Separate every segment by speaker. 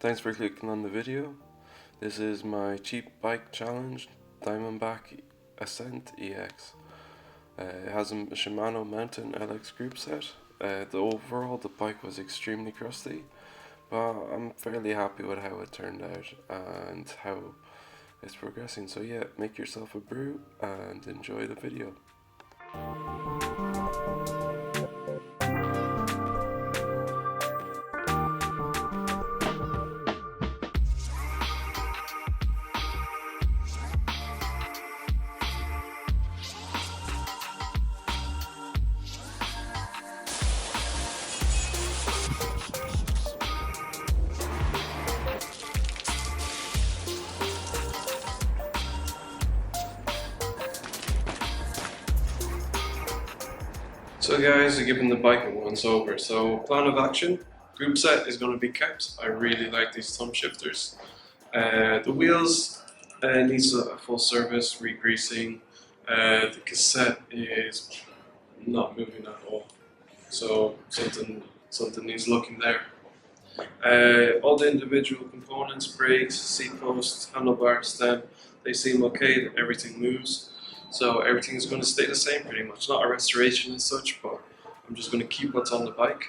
Speaker 1: Thanks for clicking on the video. This is my cheap bike challenge, Diamondback Ascent Ex. It has a Shimano Mountain LX Groupset. The bike was extremely crusty, but I'm fairly happy with how it turned out and how it's progressing. So yeah, make yourself a brew and enjoy the video. So guys, giving the bike a once over. So plan of action, group set is going to be kept. I really like these thumb shifters. The wheels needs a full service, re-greasing. The cassette is not moving at all. So something needs looking there. All the individual components, brakes, seat post, handlebar, stem, they seem okay, everything moves. So everything is going to stay the same pretty much. Not a restoration as such, but I'm just going to keep what's on the bike.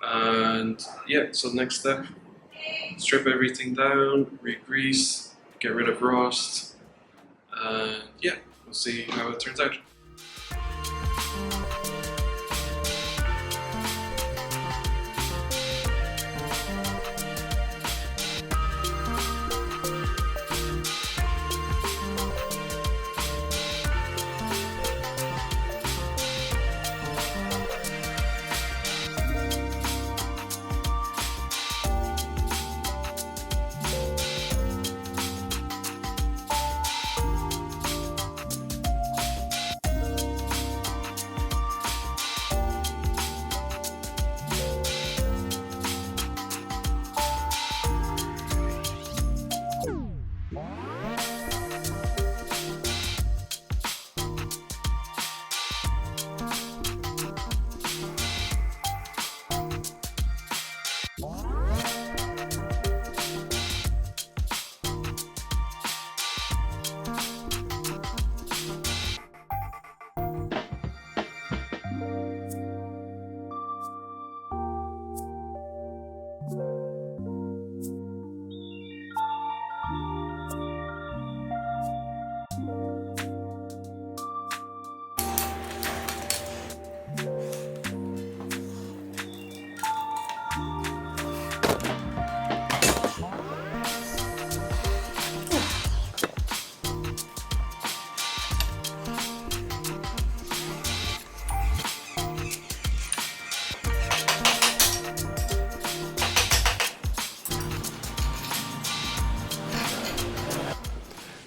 Speaker 1: And yeah, so next step, strip everything down, re-grease, get rid of rust, and yeah, we'll see how it turns out.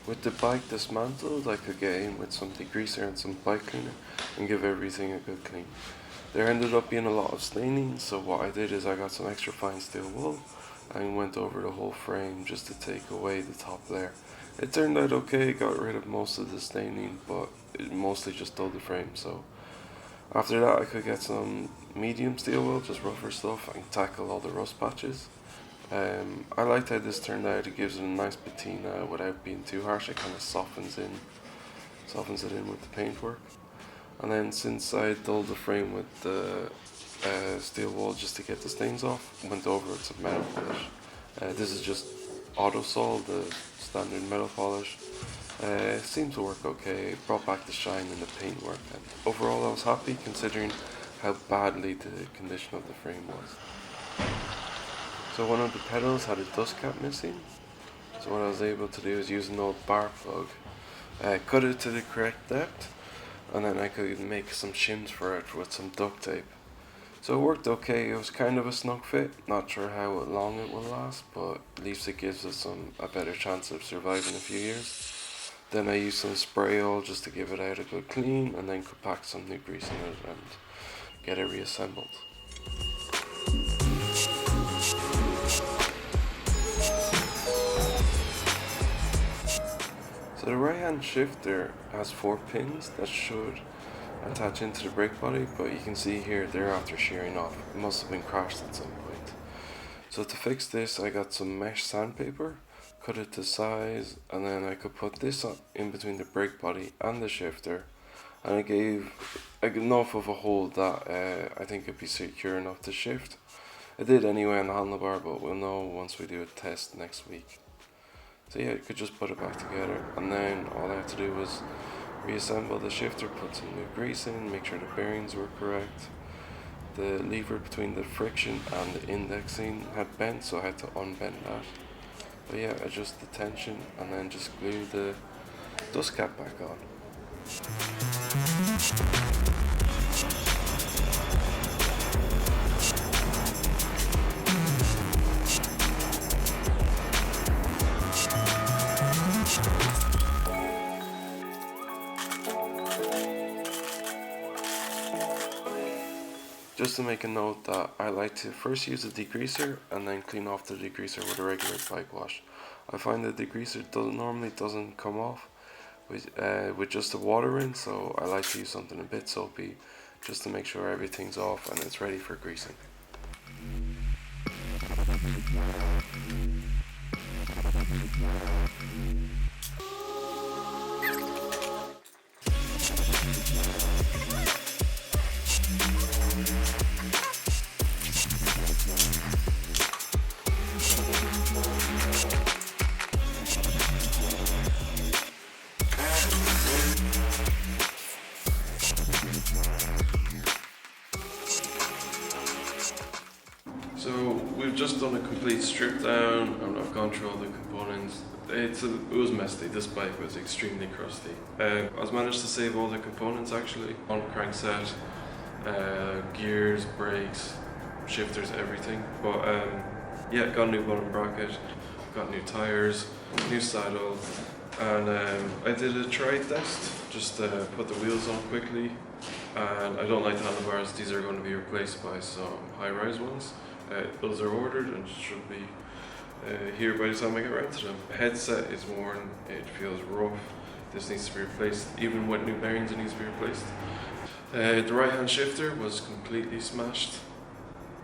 Speaker 1: With the bike dismantled, I could get in with some degreaser and some bike cleaner and give everything a good clean. There ended up being a lot of staining, so what I did is I got some extra fine steel wool and went over the whole frame just to take away the top layer. It turned out okay, got rid of most of the staining, but it mostly just dulled the frame. So after that I could get some medium steel wool, just rougher stuff, and tackle all the rust patches. I liked how this turned out. It gives it a nice patina without being too harsh. It kind of softens it in with the paintwork. And then since I dulled the frame with the steel wool just to get the stains off, went over with some metal polish. This is just Auto Sol, the standard metal polish. It seemed to work okay. It brought back the shine in the paintwork, and overall I was happy considering how badly the condition of the frame was. So one of the pedals had a dust cap missing, so what I was able to do is use an old bar plug, cut it to the correct depth, and then I could make some shims for it with some duct tape. So it worked okay. It was kind of a snug fit, not sure how long it will last, but at least it gives us a better chance of surviving a few years. Then I used some spray oil just to give it out a good clean, and then could pack some new grease in it and get it reassembled. So the right hand shifter has 4 pins that should attach into the brake body, but you can see here they're after shearing off. It must have been crashed at some point. So to fix this, I got some mesh sandpaper, cut it to size, and then I could put this on, in between the brake body and the shifter, and it gave enough of a hold that I think it'd be secure enough to shift. It did anyway on the handlebar, but we'll know once we do a test next week. So yeah, you could just put it back together, and then all I had to do was reassemble the shifter, put some new grease in, make sure the bearings were correct. The lever between the friction and the indexing had bent, so I had to unbend that. But yeah, adjust the tension and then just glue the dust cap back on. Just to make a note that I like to first use a degreaser and then clean off the degreaser with a regular bike wash. I find the degreaser normally doesn't come off with just a water rinse, so I like to use something a bit soapy just to make sure everything's off and it's ready for greasing. So we've just done a complete strip down and I've gone through all the components. It was messy, this bike was extremely crusty. I was managed to save all the components actually. On crankset, gears, brakes, shifters, everything. But yeah, got a new bottom bracket, got new tyres, new saddle, and I did a tri test, just put the wheels on quickly. And I don't like the handlebars, these are going to be replaced by some high-rise ones. Those are ordered and should be here by the time I get around to them. The headset is worn, it feels rough, this needs to be replaced. Even with new bearings it needs to be replaced. The right hand shifter was completely smashed.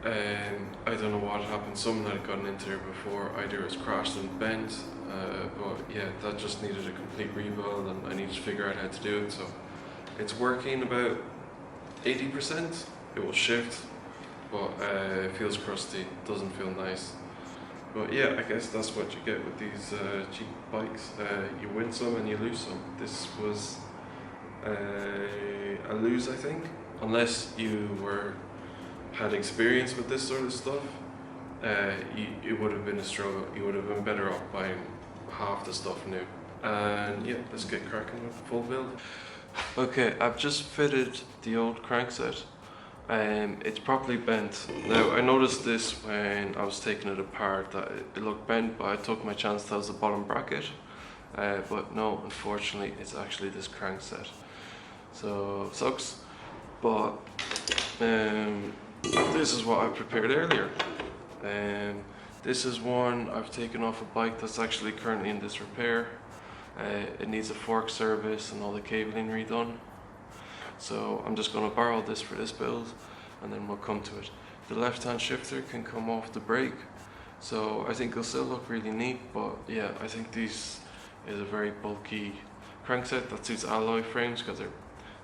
Speaker 1: I don't know what happened, something had gotten into there before, either it was crashed and bent, but yeah, that just needed a complete rebuild and I needed to figure out how to do it. So it's working about 80%, it will shift, but it feels crusty, doesn't feel nice. But yeah, I guess that's what you get with these cheap bikes. You win some and you lose some. This was a lose, I think. Unless you had experience with this sort of stuff, it would have been a struggle. You would have been better off buying half the stuff new. And yeah, let's get cracking with the full build. Okay, I've just fitted the old crankset. It's properly bent. Now I noticed this when I was taking it apart that it looked bent, but I took my chance that was the bottom bracket. But no, unfortunately it's actually this crankset. So sucks. But this is what I prepared earlier. This is one I've taken off a bike that's actually currently in disrepair. It needs a fork service and all the cabling redone. So I'm just going to borrow this for this build and then we'll come to it. The left hand shifter can come off the brake, so I think it'll still look really neat, but yeah, I think this is a very bulky crankset that suits alloy frames because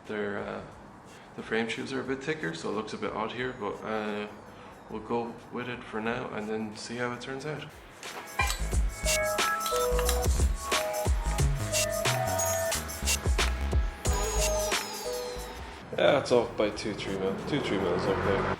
Speaker 1: the frame shoes are a bit thicker, so it looks a bit odd here, but we'll go with it for now and then see how it turns out. Yeah, it's off by 2-3 mil. 2-3 mil is okay.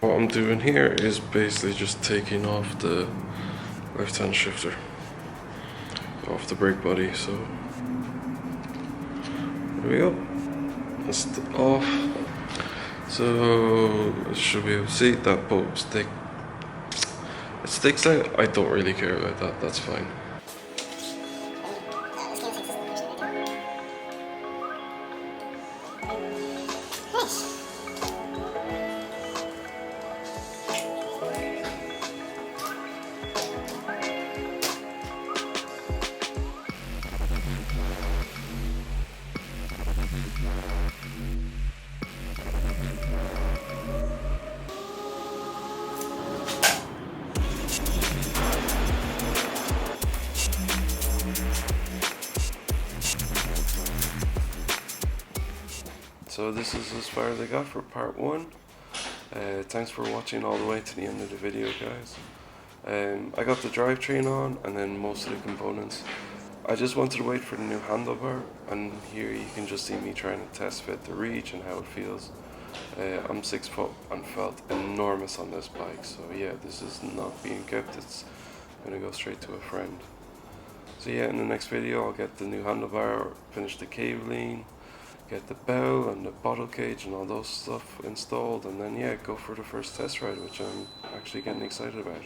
Speaker 1: What I'm doing here is basically just taking off the left hand shifter off the brake body, so there we go, that's off. So should we see that boat stick? It sticks out. I don't really care about that. That's fine. So this is as far as I got for part 1. Thanks for watching all the way to the end of the video, guys. I got the drivetrain on and then most of the components. I just wanted to wait for the new handlebar, and here you can just see me trying to test fit the reach and how it feels. I'm 6 foot and felt enormous on this bike, so yeah, this is not being kept, it's gonna go straight to a friend. So yeah, in the next video I'll get the new handlebar, finish the cabling, get the bell and the bottle cage and all those stuff installed, and then yeah, go for the first test ride, which I'm actually getting excited about.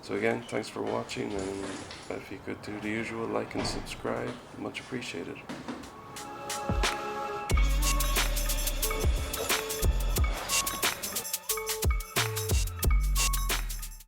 Speaker 1: So again, thanks for watching, and if you could do the usual, like and subscribe, much appreciated.